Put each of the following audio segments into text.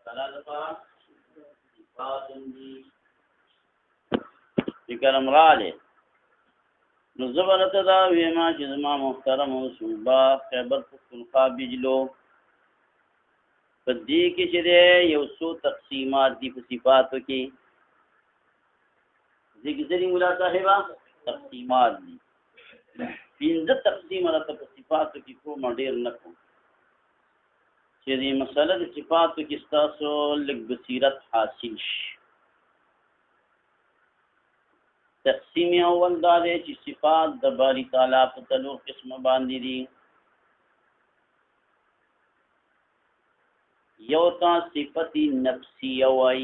ثلاثة صفات دي ذکرم راله نو زبرت دا ویما چې زما محترم او صوبا خیبر پختونخوا بجلو په دې کې چې یو څو تقسیمات دي په صفاتو کې ذکرې مولا صاحبہ تقسیمات دي پنځه تقسیمات په صفاتو کې کوم ډیر نه کوم چې دې مسله د صفاتو کې تاسو لږ بصیرت حاصل شي. تقسیم اول دا دی چې صفات د باری تعالی په څلور قسمه باندې دي. یو تا صفت نفسیه وای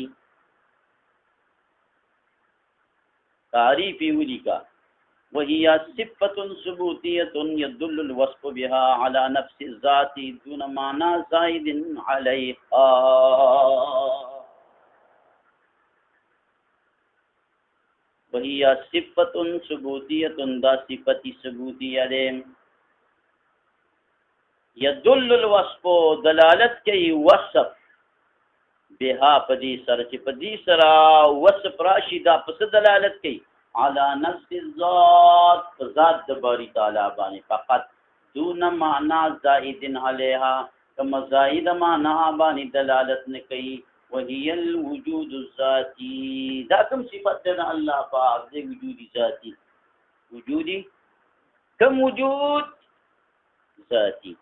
تعریف ولیکا وهي صفة ثبوتية يدل الوصف بها على نفس الذات دون معنى زائد عليها. وهي صفة ثبوتية دا صفة ثبوتية ده يدل الوصف دلالت کوي وصف بها پدی سر چې پدی سرا وصف راشي دا پس دلالت کوي على نفس الذات ذات د باری تعالی باندې فقط دون معنى زائد عليها کما زائد معنی باندې دلالت نه کوي. وهي الوجود الذاتي دا کوم صفت ده الله پاک دې وجود ذاتی وجودي کوم وجود ذاتی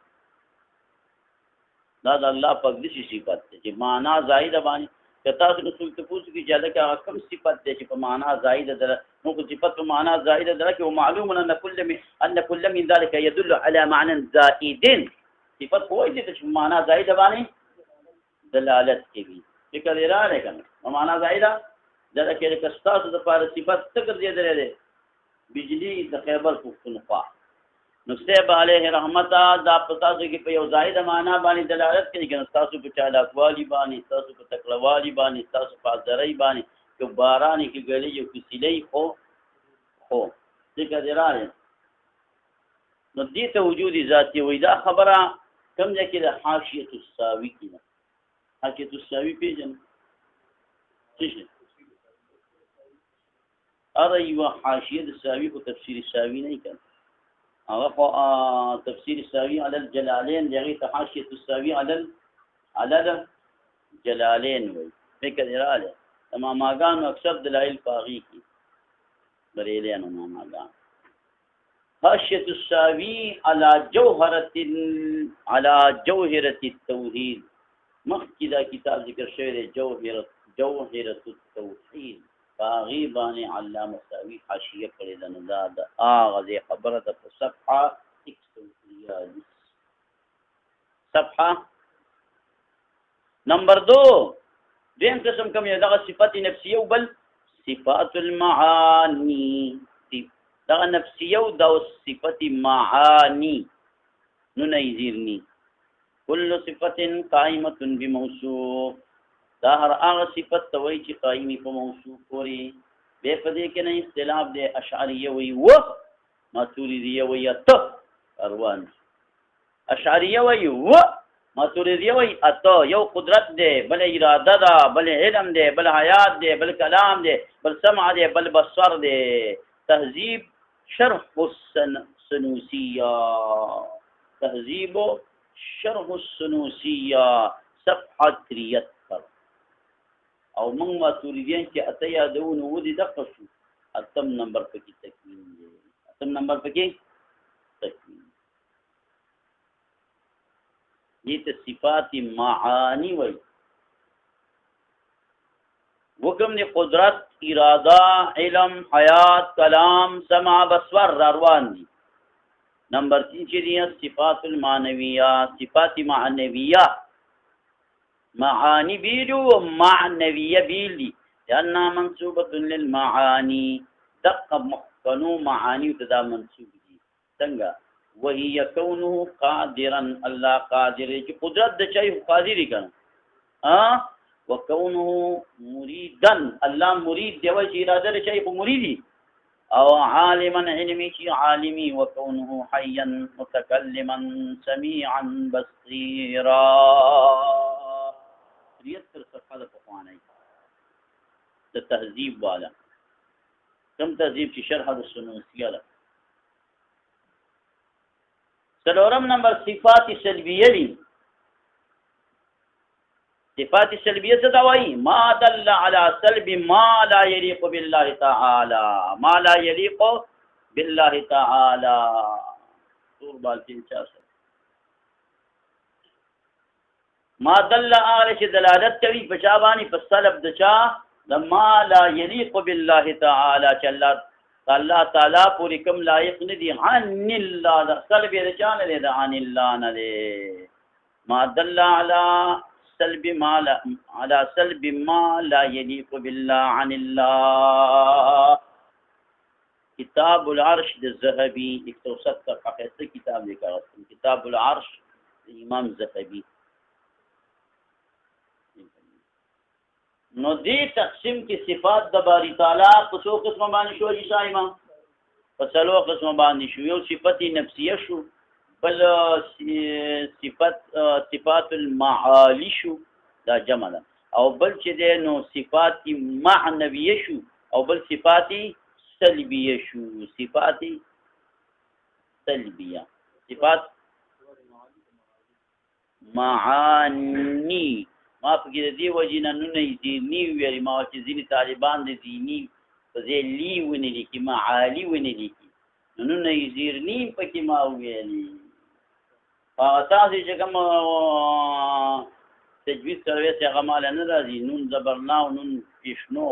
دا د الله پاک دې صفت ده چې معنا زائد باندې کتا رسول ته پوښتنه کی جاده کې کوم صفت ده چې په معنا زائد ده نو کو صفت په معنا زائد ده کې او معلوم ان كل من ذلك يدل على معنى زائد صفت هو دې چې معنا زائد باندې دلالت کوي فکر یې را لګنه معنا زائد ده کې کستاسو د پاره صفت تکر دې درې بجلی د خیبر پختونخوا نو سیب علیہ رحمت دا پتاسو کې په یو زائد معنا باندې دلالت کوي چې تاسو په چالاک والی باندې تاسو په تکړه والی باندې تاسو په ځړی باندې چې باران کې غلي یو کسیلې خو څنګه دراله نو دې ته وجود ذاتی وې دا خبره کوم ځکه د حاشیه الساوی کې حاشیه الساوی پیژن څه اره یو حاشیه الساوی په تفسیر الساوی نه کړ هغه تفسیر الساوی علی الجلالین دغه حاشیه الساوی علی الجلالین وي فکر رااله تمام ماګان اکثر دلایل فاغی کی بریلیان ماګان حاشیه الساوی علی جوهرة التوحید مخکې دا کتاب ذکر شوی دی جوهرة التوحید فاغی باندې علامه ساوی حاشیه کړی ده. نو دا د اغه خبره ده په صفحه 143 صفحه نمبر 2 دیم قسم کوم یو دغه صفات نفسیه او بل صفات المعانی دغه نفسیه او د صفات معانی نو نه یزیرنی کل صفت قائمه بموصوف دا هر هغه صفت ته وایي چې قایمي په موصوف پورې به په دې کې نه اختلاف دی. اشعریه وایي و ماتوریدیه وایي ته اروان اشعریه وایي و ماتوریدیه وایي اته یو قدرت دی بل اراده ده بل علم دی بل حیات دی بل کلام دی بل سمع دی بل بصر دی. تهذیب شرح السنوسیه تهذیب شرح السنوسیه صفحه 73 او موږ ماتوریدیان چې اته یادونه ودی دغه شو اتم نمبر پکې تکوین دی اتم نمبر پکې تکوین دې ته صفات معانی وایي وکم دی قدرت اراده علم حیات کلام سمع بصر روان دي. نمبر 3 چې دي صفات المعنویه صفات معنویه معانی بیلو و معنویه بیلی لأنها منصوبة للمعانی دقا مخکنو معانی تدا منصوب دی سنگا وهي كونه قادرا الله قادر چې قدرت د چای قادری کنه وكونه مريدا الله مريد دی وجه اراده د چای مریدی او عالما علمي چې عالمي وكونه حيا متكلما سميعا بصيرا 73 صفحه د پخوانی د تهذیب والا کم تهذیب چې شرح د سنوسیه ده. څلورم نمبر صفات سلبیه دي. صفات سلبیه څه ته وایي؟ ما دل على سلب ما لا يليق بالله تعالى، ما لا يليق بالله تعالى. سور بالتین چا سره ما دل على چې دلالت کوي په چا باندې، په سلب د چا د ما لا يليق بالله تعالى، چې الله تعالی پوری کم لایق نه دي. عن الله د سلب د چا نه دی، عن الله نه دی. ما دل على سلب ما لا على سلب ما لا يليق بالله عن الله. کتاب العرش د ذهبی 170 صفحه کتاب لیکل، کتاب العرش د امام ذهبی. نو دې تقسیم کې صفات د باری تعالی په څو قسمه باندې شو چې شایما په څلو قسمه باندې شو. یو صفت نفسیه شو، بل صفات المعالی شو، دا جمع ده، او بل چې ده نو صفات معنویه شو، او بل صفات سلبیه شو. صفات سلبیه، صفات معانی. ما پکې د دې وجې نه نونه ذهني ویلي، ما چې ځینې طالبان د ذهني په ځای لی ونه لیکي، معالي ونه لیکي، نو نونه ذهني پکې ما ویلي. هغه تاسې چې کوم تجوید سرویس هغه ماله نه راځي، نون زبرنا او نون پیشنو.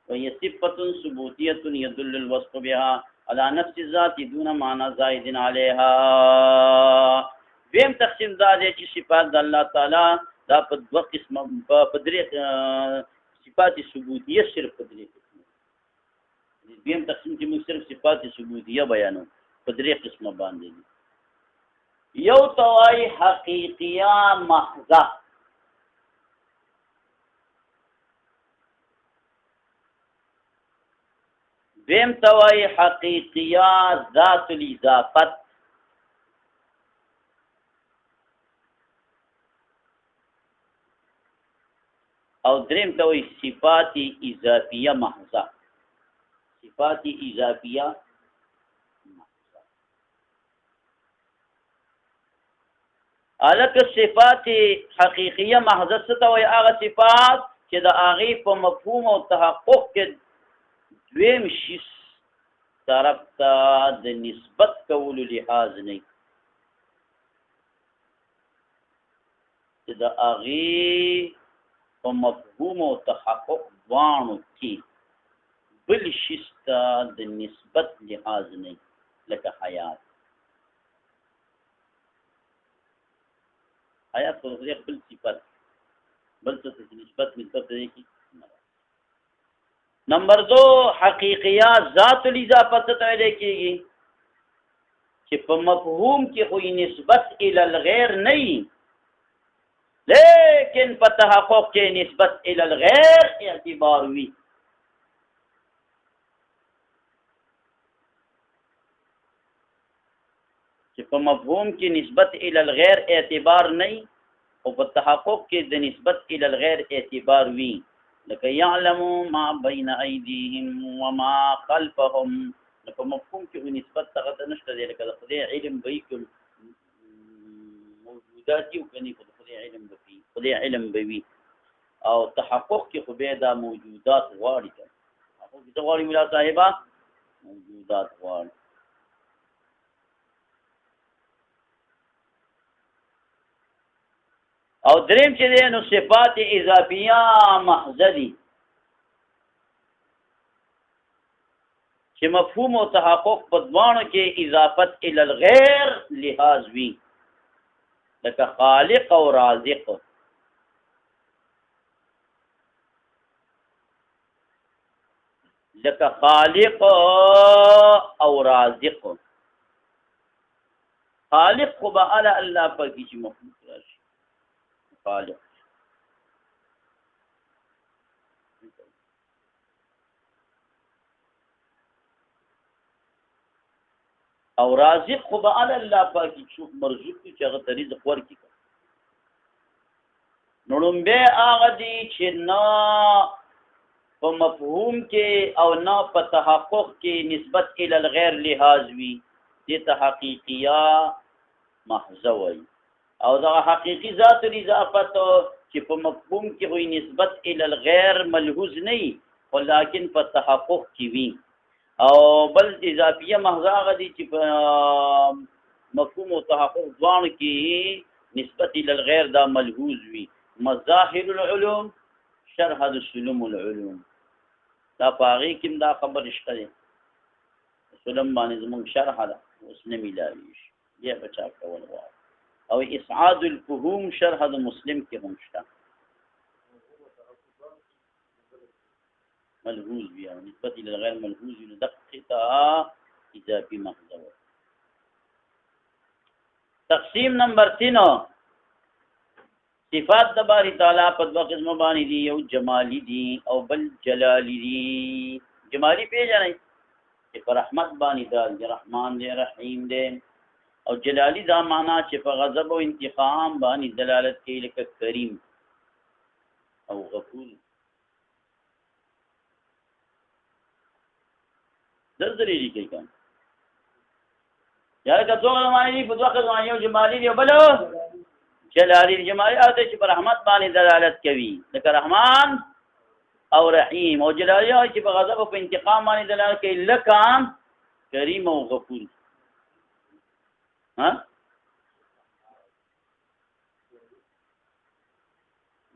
وهي صفة ثبوتية يدل الوصف بها على نفس الذات دون معنى زائد عليها. ویم تقسیم دا دی چې صفات د الله تعالی دا په دوه قسمه، په درې صفات ثبوتیه صرف په درې قسمه. ویم تقسیم چې موږ صرف صفات ثبوتیه بیانو په درې قسمه باندې دي. یو توای حقیقیه محضه، ویم توای حقیقیه ذات الاضافت، او دریم ته وایي صفات اضافیه محضه. صفات اضافیه محضه. الکه صفات حقیقیه محضه څه ته وایي؟ هغه صفات چې د هغې په مفهوم او تحقق کې دویم شي طرف ته د نسبت کولو لحاظ نه، چې د هغې په مفهوم او تحقق دوانو کې بل شي ته د نسبت لحاظ نه، لکه حیات. حیات خو د خپل صفت بل څه ته نسبت دی کی. نمبر 2 حقیقیات ذات الاضافت ته ویل کېږي چې په مفهوم کې خو نسبت الی الغیر نه وي، لیکن په تحقق کې نسبت الی الغیر اعتبار وي. چې په مفهوم کې نسبت الی الغیر اعتبار نه وي، او په تحقق کې د نسبت الی الغیر اعتبار وي. لکه یعلم ما بین ایدیهم وما خلفهم، په مفهوم کې نسبت ته نشته دی، لکه د خدای علم به وي موجودات یو کني، خدای علم به وي، خدای علم به وي. او تحقق کې خو بیا دا موجودات غواړي، هغه څه غواړي مولا صاحبه؟ موجودات غواړي. او دریم چې دی نو صفات اضافیه محضه دي، چې مفهوم او تحقق په دوانو کې اضافت الی الغیر لحاظ وي، لکه خالق او رازق. لکه خالق او رازق. خالق خو به الله پاکی چې مخلوق راشي، خالق. او رازق خو به الله پاکی چې مرزوق چې هغه رزق ورکړي. نو لومبه هغه دي چې نه په مفهوم کې او نه په تحقق کې نسبت الی الغیر لحاظ وي دې ته حقیقیه محضه وایي او دا حقیقی ذات الاضافت چې په مفهوم کې وي نسبت الی الغیر ملحوظ نه ولیکن په تحقق کې وي او بل اضافیه محضه هغه دي چې په مفهوم او تحقق دواړو کې نسبت الی الغیر دا ملحوظ وي مظاهر العلوم شرح السلم العلوم دا پاغي کوم دا خبر شته دي سلم باندې زمون شرح ده اوس نه ملاوي دی بچا کول غواړي او اسعاد الفهوم شرح د مسلم کې هم شته ملحوظ بیا نسبت الى الغیر ملحوظ دقیقه اضافي محض تقسیم نمبر 3 صفات د باری تعالی په دوه قسمه باندې دي یو جمالی دي او بل جلالی دي جمالی پیژنئ چې پر رحمت باندې د رحمان دی رحیم دی او جلالی دا معنا چې په غضب او انتقام باندې دلالت کوي لکه کریم او غفور درځري دي کوي کوم یاره کڅوغه معنی په دوه قسمه یو جمالی دی او بل جلالی جمالی او چې پر رحمت باندې دلالت کوي لکه رحمان او رحیم او جلالی چې په غضب او په انتقام باندې دلالت کوي لکه کریم او غفور ها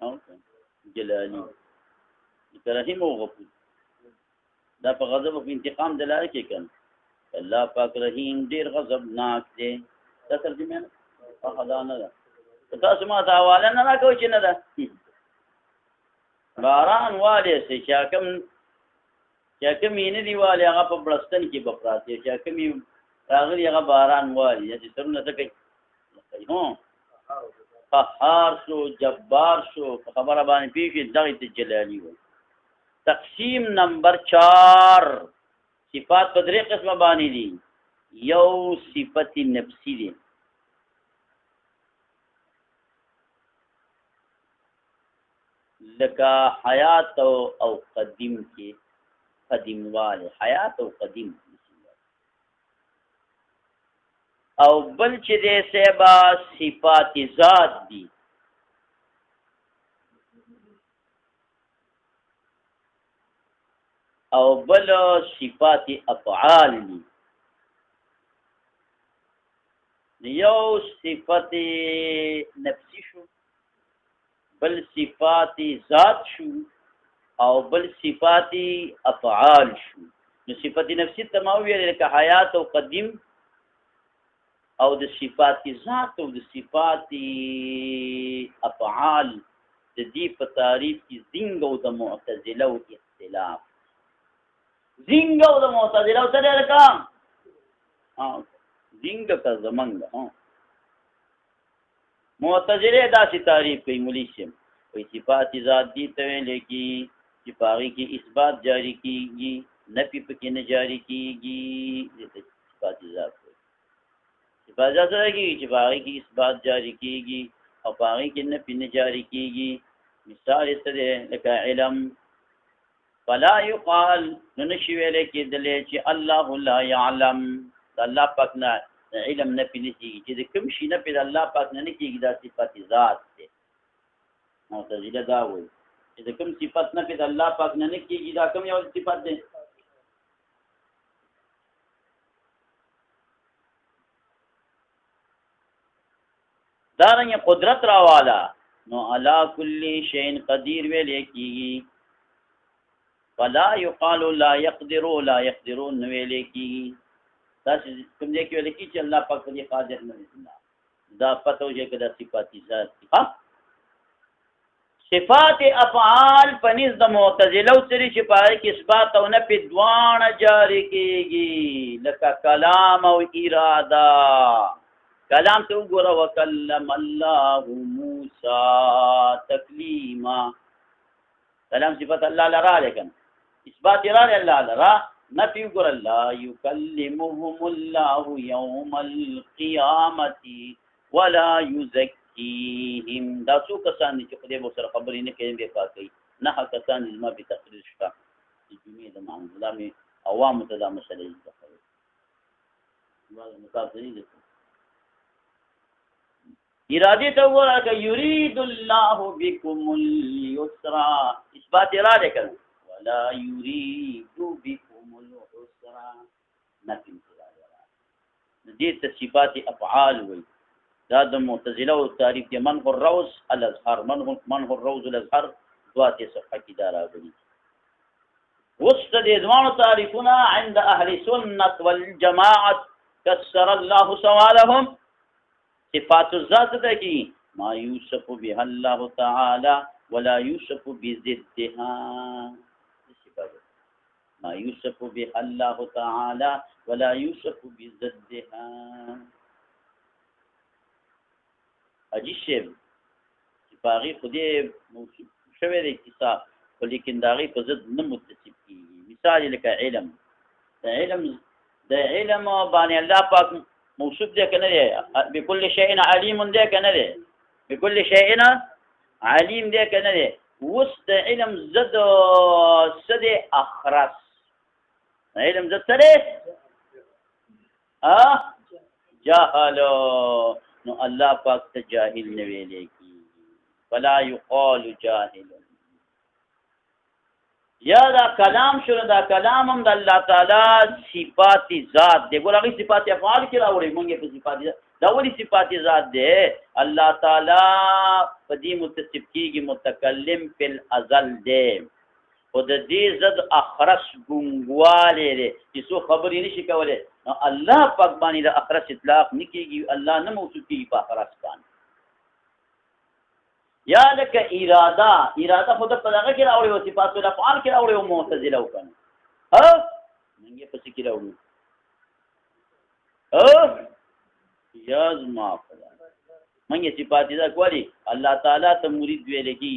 اوکے جلالی رحیم او غفور دا په غضب او په انتقام دلالت کوي کنه الله پاک رحیم ډیر غضبناک دی دا ترجمه نه خدا نه ده تاسو ما ته حواله نه راکوي چې نه ده باران والے سي چاکم یې دی والے هغه په بلستان کې بپراته چاکم راغلی هغه باران والے چې ترونه څه کوي هو قهار شو جبار شو خبره باندې پیږي دغه جلالی و تقسیم نمبر 4 صفات په درې قسمه باندې دي یو صفت نفسی دي لکه حیات او قدیم کې قدیم والے حیات او قدیم او بل چې دې سبا صفات ذات دي او بل صفات افعال دي یو صفت نفسی شو بل صفات ذات شو او بل صفات افعال شو نو صفت نفسی تماوی لکه حیات او قدیم او د صفات ذات او د صفات افعال د دې په تعریف کې زنګ او د معتزله او اختلاف زنګ او د معتزله او سره رقم زنګ کا زمنګ معتزله داسې تعریف کوي مولوی شم وي صفات ذات دي ته لکی چې پاغي کې اثبات جاری کیږي نفي پکې نه جاری کیږي صفات ذات صفات ذات کیږي چې پاغي کې اثبات جاری کیږي او پاغي کې نفي نه جاری کیږي مثال ستده لکه علم فلا يقال نشي ویل کې دلې چې الله لا يعلم الله پاک نه علم نه پینې کیږي چې کوم شي نه په الله پاک نه کیږي دا صفات ذات ده معتزله دا وایي چې کوم صفات نه په الله پاک نه کیږي دا کوم یو صفات ده دارنګ قدرت راوالا نو علا کل شیء قدیر ویل کیږي فلا يقال لا يقدرون ویل کیږي تاسو کوم ځای کې ویل کی چې الله پاک دې قادر نه دی دا پته وځي کدا صفات ذات ها صفات افعال پنځ د معتزله او سری چې پای کې اثبات او نه په دوان جاری کیږي لکه کلام او اراده کلام ته وګوره وکلم الله موسی تکلیما کلام صفات الله لرا لیکن اثبات لرا الله لرا نفي وګور الله يكلمهم الله يوم القيامه ولا فيهم دا څو کسان دي چې خدای به سره خبرې نه کوي به پاکي نه کسان دي ما په تقریر شته د جمعې د معاملې مې عوامو ته دا مسله دي اراده ته وګوره یرید الله بكم اليسر اثبات اراده کړه ولا يريد بكم العسر نفي اراده دې ته صفات افعال وي دا د معتزله او تعریف کې من هو الروز الازهر من هو الروز الازهر دواته صفحه کې دا راغلي وسط دې ځوانو تعریفونه عند اهل سنت والجماعه كسر الله سوالهم صفات الذات ده کی ما یوصف بها الله تعالی ولا یوصف بضدها ما یوصف بها الله تعالی ولا یوصف بضدها اجي شی باغی خودی موصوف شوی دی کیسه ولیکن داغي په ضد نه متصف کیږي مثال لکه علم د علم باندې الله پاک موصوف دی کنه دی بكل شيء عليم دی کنه دی بكل شيء عليم دی کنه دی وست علم زد صد اخرس علم زد سره جاهل نو الله پاک ته جاهل نه ویلې کی ولا يقال جاهل یا دا کلام شنو دا کلام هم د الله تعالی صفات ذات دی ګور هغه صفات افعال کې راوړي مونږه په صفات دا ولي صفات ذات دی الله تعالی په دې متصف کیږي متکلم فی الازل دی او د دې زد اخرس ګونګواله دی چې څو خبرې نشي کولای نو الله پاک باندې د اخرس اطلاق نکېږي الله نه موصوف کیږي په اخرس باندې یا لکه اراده خود په دغه کې راوړي او صفات الافعال کې راوړي او معتزله وکنه منګه په څه کې راوړي یاز ما خدا منګه صفات دا کولی الله تعالی ته مرید ویل کی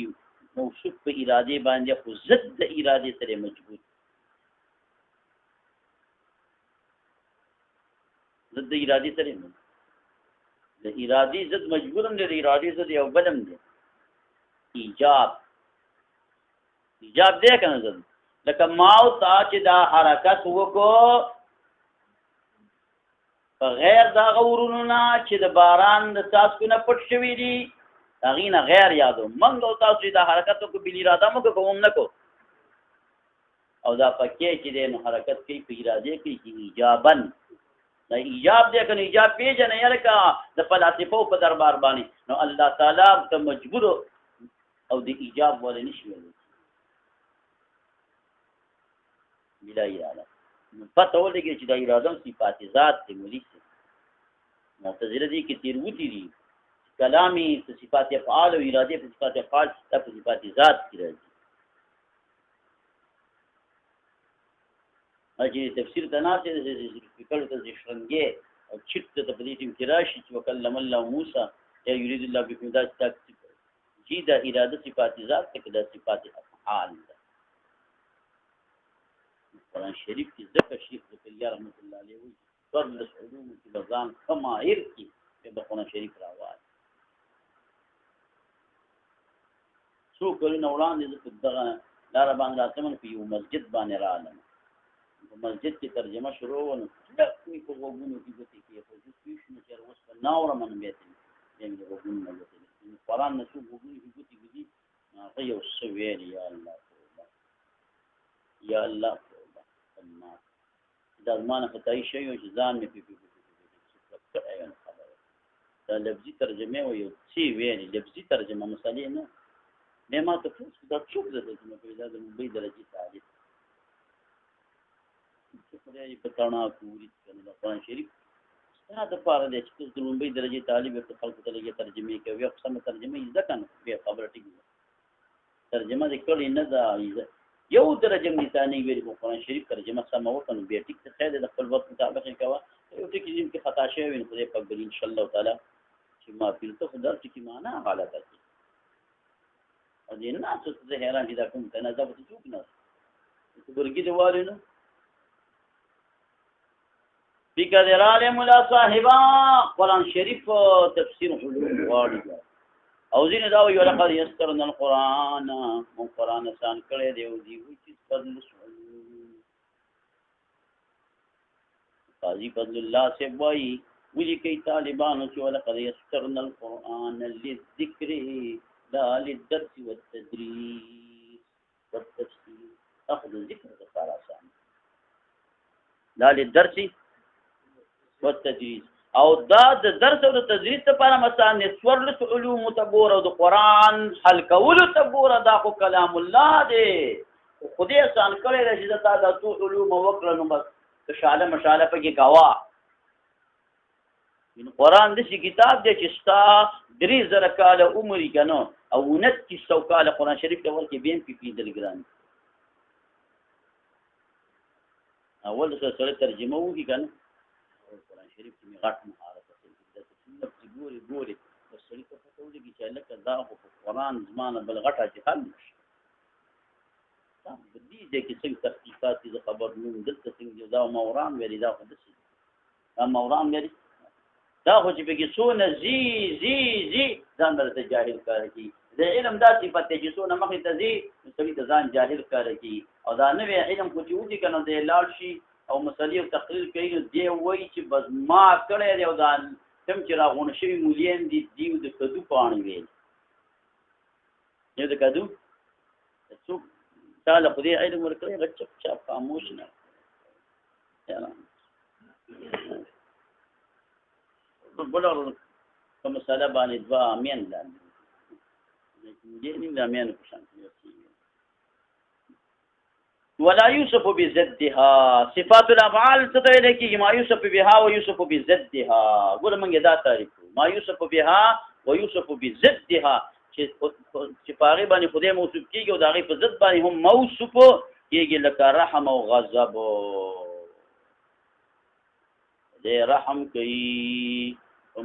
موصوف په اراده باندې خو ضد د اراده سره مجبور ضد د اراده سره د اراده ضد مجبورم دی د اراده ضد یو بلم دی ایجاب دی کنه زد لکه ماو تا چې دا حرکت وکړو په غیر دا غورونو نه چې د باران د څاڅکو نه پټ شوي دي هغې نه غیر یادو موږ او تاسو چې دا حرکت وکړو بل اراده موږ کوم نه کو او دا پکې چې دی نو حرکت کوي په اراده کوي چې ایجابن دا ایجاب دی کنه ایجاب پیژنه یې لکه د فلسفو په دربار باندې نو الله تعالی ته مجبور او د ایجاب ولا نشي ویل بلا اراده پته ولګي چې د اراده صفات ذات ته مولي معتزله دي کې تیر وتی دي کلامي صفات افعال او اراده په صفات افعال په صفات ذات کې راځي اجي تفسیر تناسه د فکر ته ځشرنګي او چت ته په دې کې راشي چې وکلم الله موسی یا یرید الله بكم ذات تکتب جی دا اراده صفات ذات ته دا صفات افعال ده قرآن شریف کې ذکر شیخ زکریا رحمت الله علیه وی فرض علوم کې بزان خمائر کې په قرآن شریف راوړل څو کلونه وړاندې د دغه لار باندې راتمن په یو مسجد باندې راغلم په مسجد کې ترجمه شروع ونه دغه په وګونو کې د کې په دې شنو چې اوس په ناور من بیت دې وګونو نه قرآن نسو وګونو کې ګوتی ګدي هغه یو سویر یا الله توبه یا الله توبه الله دا زمانه فتای شی او ځان مې په دا لفظي ترجمه او یو څه ویلي لفظي ترجمه مثالي نه ما ته دا څوک د ترجمه کوي دا د مبي درجه تعریف څه خدای په تانا پوری کنه د قرآن شریف دا د پاره د چې د مبي درجه طالب په خلکو ته لګي ترجمه کوي او سم ترجمه یې ځکه نه به خبره ټیک ترجمه د کړي نه دا یو درجه مثالي ویل په قرآن شریف ترجمه سم وکنه به ټیک څه خیر د خپل وخت مطابق کوي یو ټکی کې خطا شوی وي خدای په بل ان شاء الله تعالی چې ما پیلته خدای ټکی معنا حالت کوي او دې نه څه زه حیران دي دا کوم تنازع به څوک نه ورګي دیوالې نو بقدر مولا صاحبہ قرآن شریف تفسیر حلول غاړي او ځینې دا وایي ولقد یسرنا القرآن مونږ قرآن آسان کړی دی او دوی وایي چې قاضي فضل الله صاحب وایي ولیکئ طالبانو چې ولقد یسرنا القرآن للذکر لا للدرس والتدریس والتفسیر اخذ ذکر لپاره آسان لا للدرس والتدریس او دا د درس او د تدریس لپاره مثلا څوارلس علومو ته ګوره او د قرآن حل کولو ته ګوره دا خو کلام الله دی خدای آسان کړی دی چې تا دا څو علوم وکړه نو بس شاله مشاله پکې کوه قرآن داسې کتاب دی چې ستا 3000 کاله عمر یې که نه او 2900 کاله قرآن شریف ته ورکې بیا هم پېپېدل ګران اول سره ترجمه وکړي که نه قرآن شریف کې مې غټ مهارت حاصل کړي دا چې ګورې بس سړي ته پته ولګي چې هلکه دا خو په قرآن زما نه بل غټ اجهل نشته په دې ځای کې څنګه تحقیقات دي زه خبر نه یم دلته څنګه دا موران ویلي دا خو داسې دا موران ویلي دا خو چې پکې څونه زی ځان درته جاهل ښکاره کړي د علم دا صفت دی چې څونه مخې ته ځي نو سړي ته ځان جاهل ښکاره کړي او دا نوی علم خو چې وځي که نه دی لاړ شي او مسلې او تقریر کوي نو دی وایي چې بس ما کړی دی او دا کوم چې راغونه شوي مولیان دي دیو د کدو پاڼې ویل یو د کدو څوک تا له خدای علم ورکړی هغه چپ چاپ خاموش نه بله په مسله باندې دوه امیان لاندې مولیان د امیانو په شان ولا يوصف بضدها صفات الافعال څه ته کې ما يوصف بها و يوصف بضدها ګور موږ دا تعریف ما يوصف بها و يوصف بضدها چې پاره باندې خدای موصوف کیږي او دغه په ضد باندې هم موصوف کیږي لکه رحم او غضب دې رحم کوي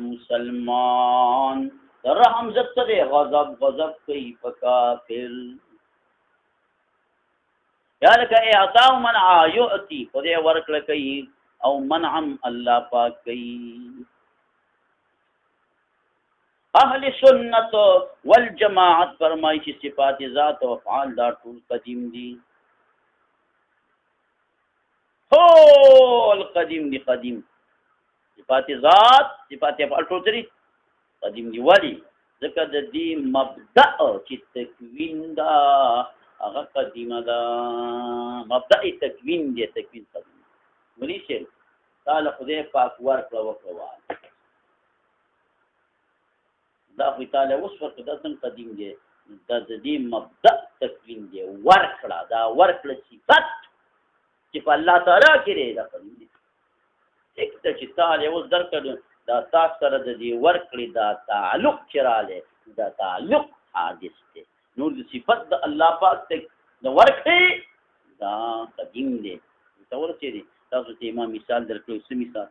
مسلمان رحم ضد څه غضب کوي په کافر یا لکه اعطاء منع یعطي خدای ورکړه کوي او منعم الله پاک کوي اهل سنت والجماعت فرمایي چې صفات ذات او افعال دا ټول قدیم دي ټول قدیم دي قدیم صفات ذات صفات افعال ټول قدیم دي ولی ځکه د دې مبدأ چې تکوین دا هغه قدیمه ده مبدأ تکوین دی تکوین قدیم ولی شه تعالی خدای پاک ورکړه وکړه دا خو تعالی اوس ورته د څنګه قدیم دی دا د دې مبدأ تکوین دی ورکړه دا ورکړه صفت چې په الله تعالی کې دی دا قدیم دی څنګه چې تعالی اوس درکړه دا تاسو سره د دې ورکړې دا تعلق چراله دا تعلق حادث دی نور د صفت د الله پاک ته د ورکړې دا قدیم دی تصور چې دی تاسو ته ما مثال درکړو څه مثال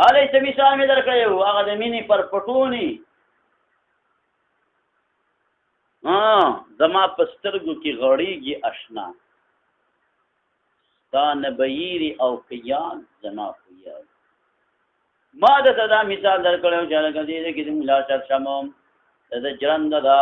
اله څه مثال مې درکړو هغه د مینې پر پټونی زما په سترګو کې غړېږي اشنا ستا نبیری او قیان زما خو یاد ما د دا مثال درکړو چې هغه دې کې د ملا چر شمم د جرند دا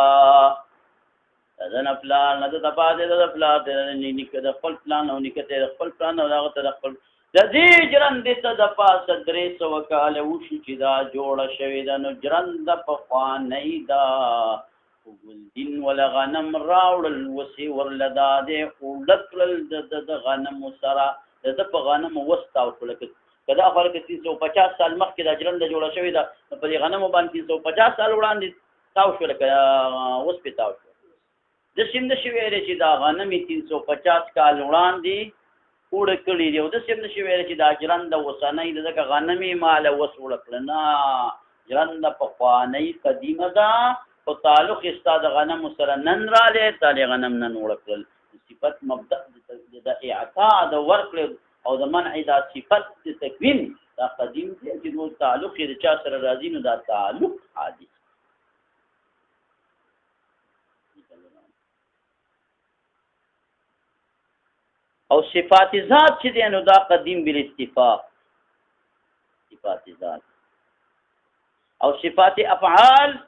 د نفلان د تپاده د پلان د نیکه د خپل پلان او نیکه د خپل پلان او هغه ته خپل د دې جرند ته د پاسه 300 کاله وشي چې دا جوړه شوې ده نو جرند په خوانې دا ګل ولا غنم راوړل وسی ورلدا دې اولکل د غنم سره د په غنم وستاو کله کدا فرق 350 سال مخکې د جرند جوړه شوې ده په دې غنم باندې 350 سال وړاندې تاو شو لکه اوس په تاو د سیم د شویره چې دا غنم 350 کال وړاندې وړ کړی دی او د سیم د شویره چې دا جرند وسنۍ دغه غنمي مال وسوړ کړنا جرند په خوانې قدیمه ده او تعلق استاد غنم سره نن را لې تعالی غنم نن وړ کړل صفت مبدا د اعطاء د ورکړ او د منع د صفت تکوین دا قدیم دی چې نو تعلق یې چا سره راځي نو دا تعلق حادث او صفات ذات چې دی نو دا قدیم بل اتفاق صفات ذات او صفات افعال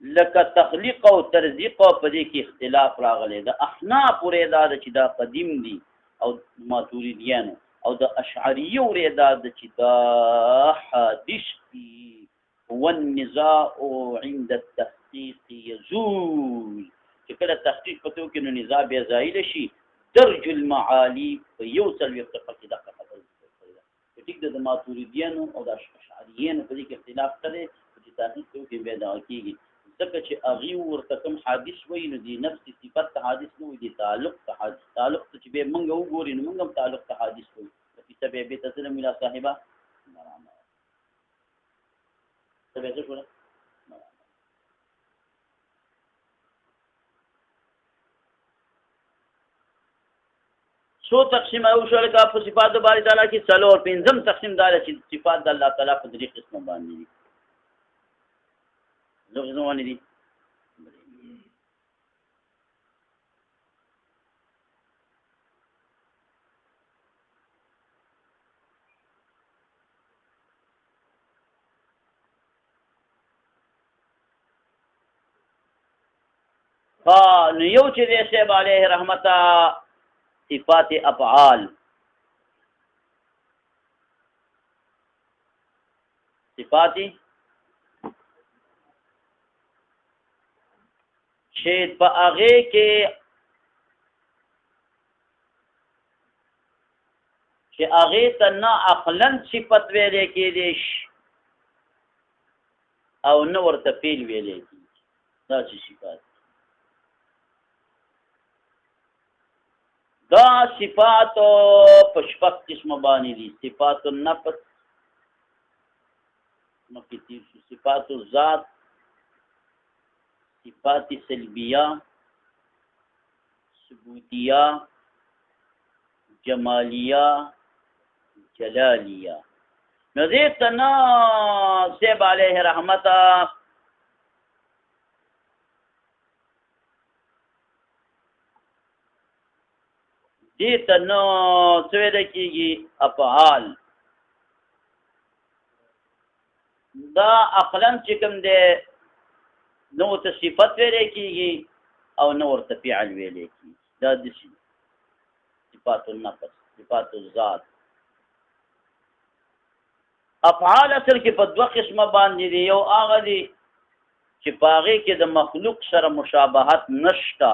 لکه تخلیق او ترزیق او په دې کې اختلاف راغلی د احناف پورې دا چې دا قدیم دي او ماتوریدیان او د اشعریه پورې دا چې دا حادث دي والنزاع عند التحقيق يزول چې کله تحقیق پتو کې نو نزاع بیا زایل شي درج المعالی په یو څل وخت کې دا خبره ده ټیک د ماتوریدیان او د اشعریین په دې کې اختلاف کړي چې تحقیق کې بیا دا کېږي ځکه چې هغه ورته کوم حادث وایي نو دي نفس صفت حادث نه وي دي تعلق حادث تعلق چې به موږ وګوري نو موږ هم تعلق حادث وایي په سبب به تسلیم الى صاحبہ سبب څه شو سو تقسیم او شول کا په صفات باری تعالی کې څلور پنځم تقسیم دار چې صفات د الله تعالی په درې قسم باندې دي زوونه دي نو یو چې دې صاحب علیه رحمتا صفات افعال صفات چې په هغه کې چې هغه ته نه عقلاً صفت ویلې کېږي او نه ورته فعل ویلې کېږي دا چې صفات دا صفات په شپږ قسمه باندې دي صفات النفس مکتیب صفات الذات صفات سلبیہ ثبوتیہ جمالیہ جلالیہ نظیر تنا سیب علیہ رحمتا دیتا نو سویدہ کی گی افعال دا اقلن چکم دے نو ته صفت ویلې کېږي او نو ورته فعل ویلې کېږي دا د صفات النفس صفات الذات افعال اصل کې په دوه قسمه باندې دي یو هغه دي چې په هغې کې د مخلوق سره مشابهت نشته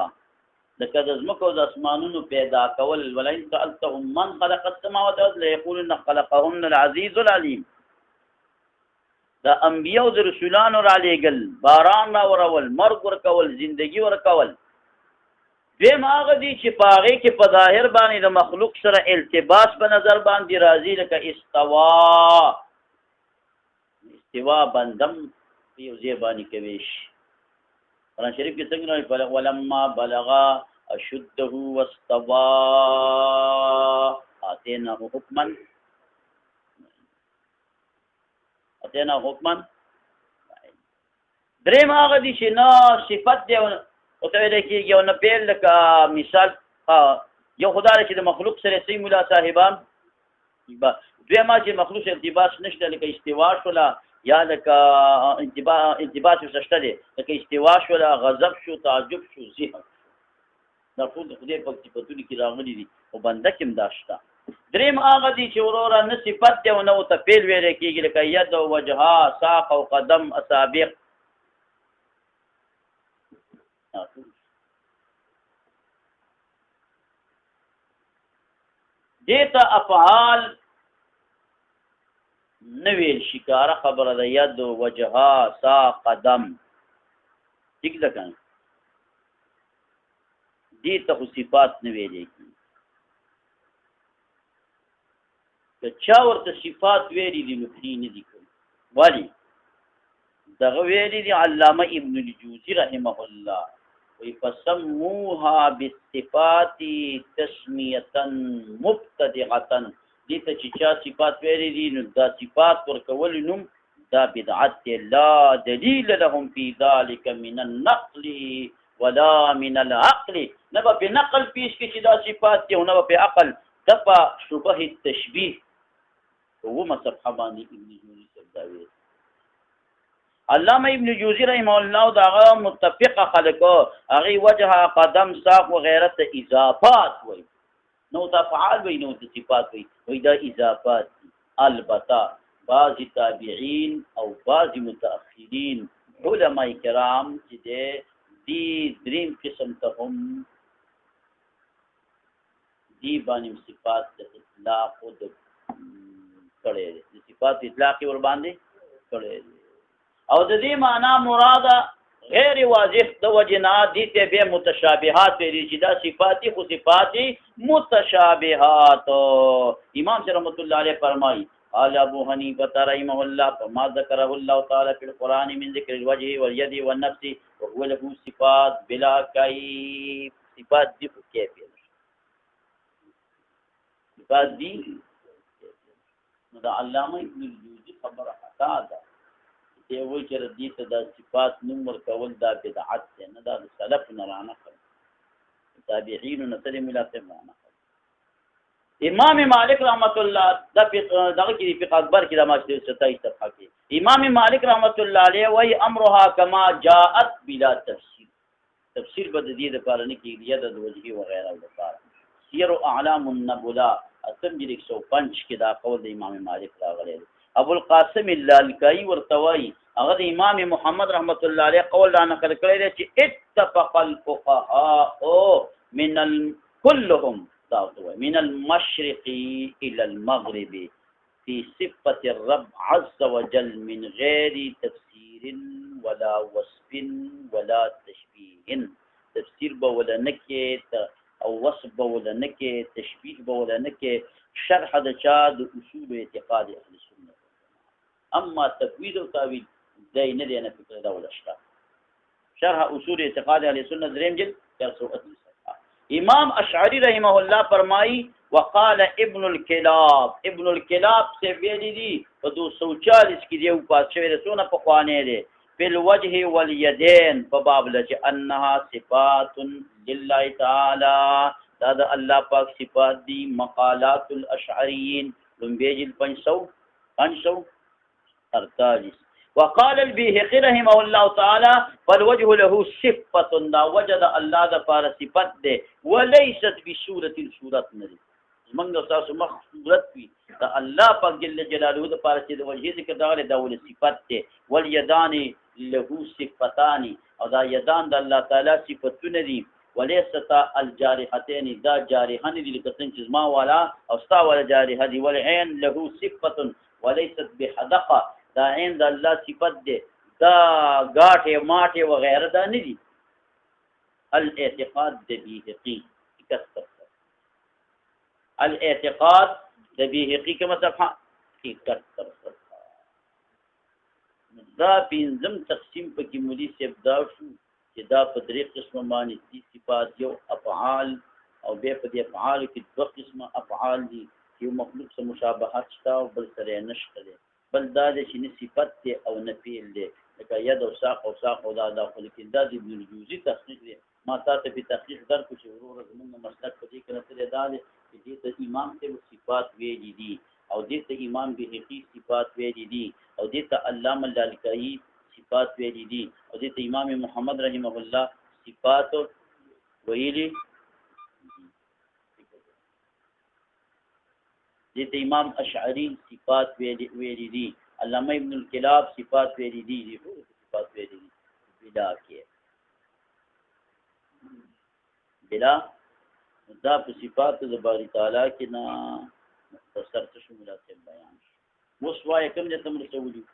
لکه د ځمکو د اسمانونو پیدا کول ولئن سألتهم من خلق السماوات والارض ليقولن خلقهن العزيز العليم دا انبیاء او رسولانو را لېږل باران را ورول مرګ ورکول زندگی ورکول دویم هغه دي چې په هغې کې په ظاهر باندې د مخلوق سره التباس په نظر باندې راځي لکه استوا بندم په یو ځای باندې کوي شي قرآن شریف کې څنګه راځي ولما بلغا اشده واستوى آتيناه حکما اتینا حکمن دریم هغه دي چې نه صفت دی او ته ویل کېږي او نه پیل لکه مثال یو خدای چې د مخلوق سره سي مولا صاحبان دویم چې مخلوق التباس نشته لکه استوا شولا یا لکه التباس شته دی لکه استوا شولا غضب شو تعجب شو ذهن دا ټول د خدای په صفاتونو کې راغلي دي او بنده کې هم دا شته دریم هغه دي چې وروره نه صفت دی او نه ورته فعل ویلی کېږي لکه ید او وجها ساق او قدم اصابع دې ته افعال نه ویل شي کاره خبره ده ید او وجها ساق قدم ټیک ده که دې ته خو صفات نه ویلی کېږي که چا ورته صفات ویلي دي نو پرې نه دي کړي ولې دغه ویلي دي علامه ابن الجوزي رحمه الله وی فسموها بالصفات تسمیه مبتدعه دې ته چې چا صفات ویلي دي نو دا صفات ورکول نوم دا بدعت لا دلیل لهم فی ذلک من النقل ولا من العقل نه به په نقل پیش کې چې دا صفات دي او نه به په عقل دپا شبه التشبیه ومه صفحه باندې ابن جوزي صاحب دا ویل علامه ابن جوزی رحمه الله داغه متفق خلقو هغه وجه قدم ساق و غیرت اضافات وای نو دا فعال وای نو د صفات وای دا اضافات البته بعض تابعین او بعض متأخرین علماء کرام چې دی دریم قسم ته هم دی باندې صفات د اطلاق او د کړي د صفات اطلاق ور باندې کړي او د دې معنا مراده غیر واضح د وجنا دي ته به متشابهات لري چې دا صفات خو صفات متشابهات امام رحمۃ اللہ علیہ فرمایي قال ابو حنیفه رحمه الله فما ذكره الله تعالى في القران من ذكر الوجه واليد والنفس وهو له صفات بلا كيف صفات دي کیفیت صفات دي دا علامه ابن الجوزی خبره خطا ده دی وایي چې دې ته د صفات نوم ورکول دا بدعت دی نه دا د سلف نه رانقل تابعین نه تل ملاته رانقل امام مالک رحمت الله دغه کې فقہ اکبر کې د ماشته 27 صفحه کې امام مالک رحمت الله علیه وایي امرها کما جاءت بلا تفسیر تفسیر بد دې د کار نه کې ید د وجهي و غیره د کار سیر اعلام النبلا اتم جلد 105 کې دا قول د امام مالک راغلی ابو القاسم اللالکائی ورتوای هغه د امام محمد رحمت الله علیه قول را نقل کړی دی چې اتفق الفقهاء كلهم من المشرق الى المغرب في صفة الرب عز وجل من غير تفسير ولا وصف ولا تشبيه تفسیر بولا نکه او وصف بولا نکه تشبیه بولا نکه شرح د چا د اصول اعتقاد اهل سنت اما تفویض او تعویل دای نه دی نه فکر دا ولا شته شرح اصول اعتقاد اهل سنت دریم جلد 438 امام اشعری رحمه الله فرمائی وقال ابن الكلاب سے ویلی دی په 240 کې دی او پات شوی رسونه په خوانه دی فی الوجه والیدین په باب لچ انها صفات لله تعالی دا د الله پاک صفات دی مقالات الاشعریین لنبیجل 548 وقال البيهقي رحمه الله تعالى فالوجه له صفة دا وجد الله د پار صفت ده وليست بصورة صورت ندي منګ تاسو مخ صورت وي دا الله پاک جل جلاله د پار چې د وجه ذکر دا له دول صفت ده واليدان له صفتان او دا یدان د الله تعالی صفاتونه دي وليست الجارحتين دا جارحان دي لکه څنګه چې ما والا او ستا والا جارح دي والعين له صفة وليست بحدقه دا عین د الله صفت ده دا غاټه ماټه وغیرہ دا نه دي الاعتقاد د بیهقی 71 الاعتقاد د بیهقی کومه صفحه 71 دا پنځم تقسیم پکې مولوی صاحب دا شو چې دا په درې قسمه باندې دي صفات یو افعال او به په دې افعال کې دوه قسمه افعال دي یو مخلوق سره مشابهت شته او بل سره نشته بل دا چې نه صفت دی او نه فعل دی لکه ید او ساق او دا داخل کې دا د ابن الجوزی تحقیق دی ما تاسو په تحقیق درکو چې ورور زموږ مسلک په دې کې نه تل دا دی چې دې ته امام ته صفات ویلي دي او دې ته امام بهقی صفات ویلي دي او دې ته علامه اللالکائی صفات ویلي دي او دې ته امام محمد رحمه الله صفات ویلي دیتا امام اشعری صفات ویلی دی علامہ ابن الکلاب صفات ویلی دی صفات ویلی دی بلا کیا بلا دا په صفات د باری تعالی کې نا مختصر شمولات بیان وسوای کوم دې تم رسولي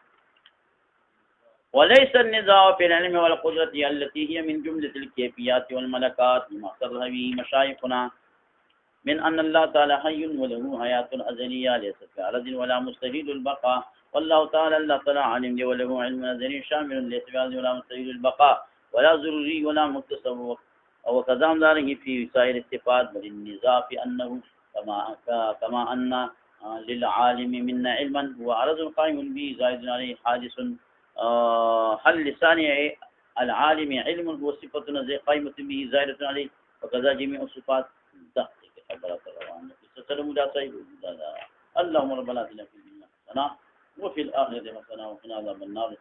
وليس النزاع في العلم والقدرة التي هي من جملة الكيفيات والملكات لما قرر به مشايخنا من أن الله تعالى حي وله حياة أزلية ليست كعرض ولا مستحيل البقاء والله تعالى الله تعالى علم وله علم أزلي شامل ليس بعرض ولا مستحيل البقاء ولا ضروري ولا مكتسب وكذا ذلك في سائر الصفات بل النزاع في أنه كما أن للعالم منا علما هو عرض قائم به زائد عليه حادث هل لسان العالم علم هو صفة قائمة به زائدة عليه وكذا جميع الصفات اللهم ربنا اتنا في الدنيا حسنة وفي الآخرة حسنة وقنا عذاب النار